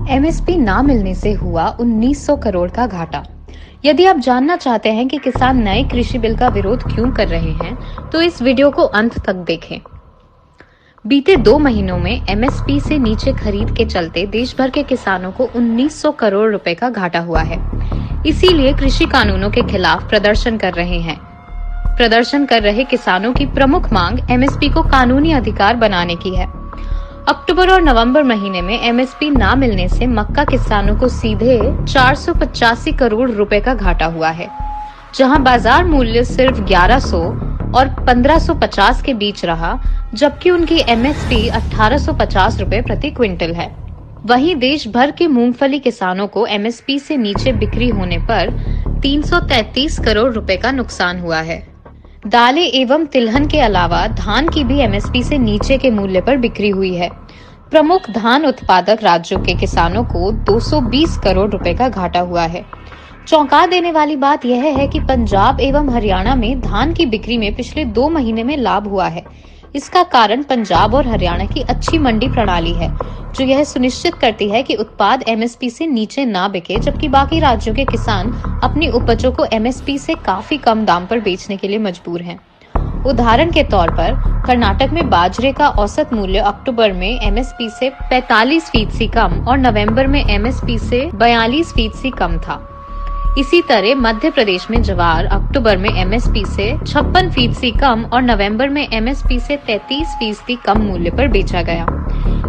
MSP ना मिलने से हुआ 1900 करोड़ का घाटा। यदि आप जानना चाहते हैं कि किसान नए कृषि बिल का विरोध क्यों कर रहे हैं, तो इस वीडियो को अंत तक देखें। बीते 2 महीनों में एमएसपी से नीचे खरीद के चलते देश भर के किसानों को 1900 करोड़ रुपए का घाटा हुआ है। इसीलिए कृषि कानूनों के खिलाफ प्रदर्शन कर रहे हैं। प्रदर्शन कर रहे किसानों की प्रमुख मांग एमएसपी को कानूनी अधिकार बनाने की है। अक्टूबर और नवंबर महीने में एमएसपी ना मिलने से मक्का किसानों को सीधे 485 करोड़ रुपए का घाटा हुआ है, जहां बाजार मूल्य सिर्फ 1100 और 1550 के बीच रहा, जबकि उनकी एमएसपी 1850 रुपए प्रति क्विंटल है। वहीं देश भर के मूंगफली किसानों को एमएसपी से नीचे बिक्री होने पर 333 करोड़ रुपए का नुकसान हुआ है। दालें एवं तिलहन के अलावा धान की भी एमएसपी से नीचे के मूल्य पर बिक्री हुई है। प्रमुख धान उत्पादक राज्यों के किसानों को 220 करोड़ रुपए का घाटा हुआ है। चौंका देने वाली बात यह है कि पंजाब एवं हरियाणा में धान की बिक्री में पिछले 2 महीने में लाभ हुआ है। इसका कारण पंजाब और हरियाणा की अच्छी मंडी प्रणाली है, जो यह सुनिश्चित करती है कि उत्पाद एमएसपी से नीचे ना बिके, जबकि बाकी राज्यों के किसान अपनी उपजों को एमएसपी से काफी कम दाम पर बेचने के लिए मजबूर हैं। उदाहरण के तौर पर कर्नाटक में बाजरे का औसत मूल्य अक्टूबर में एमएसपी से 45% कम और नवंबर में एमएसपी से 42% कम था। इसी तरह मध्य प्रदेश में ज्वार अक्टूबर में एमएसपी से 56% कम और नवंबर में एमएसपी से 33% कम मूल्य पर बेचा गया।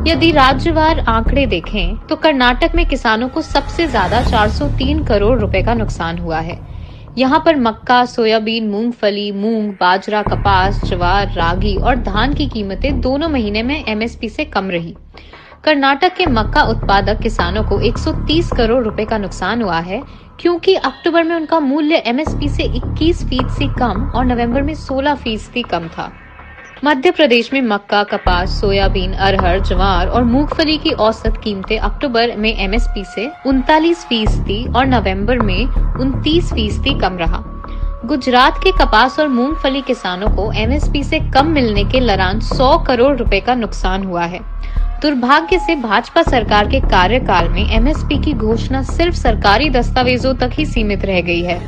यदि राज्यवार आंकड़े देखें तो कर्नाटक में किसानों को सबसे ज्यादा 403 करोड़ रुपए का नुकसान हुआ है। यहाँ पर मक्का, सोयाबीन, मूंगफली, मूंग, बाजरा, कपास, ज्वार, रागी और धान की कीमतें दोनों महीने में एमएसपी से कम रही। कर्नाटक के मक्का उत्पादक किसानों को 130 करोड़ रुपए का नुकसान हुआ है, क्योंकि अक्टूबर में उनका मूल्य एमएसपी से 21% कम और नवंबर में 16% कम था। मध्य प्रदेश में मक्का, कपास, सोयाबीन, अरहर, ज्वार और मूंगफली की औसत कीमतें अक्टूबर में एमएसपी से 39% और नवंबर में 29% कम रहा। गुजरात के कपास और मूंगफली किसानों को एमएसपी से कम मिलने के दौरान 100 करोड़ रुपए का नुकसान हुआ है। दुर्भाग्य से भाजपा सरकार के कार्यकाल में एमएसपी की घोषणा सिर्फ सरकारी दस्तावेजों तक ही सीमित रह गई है।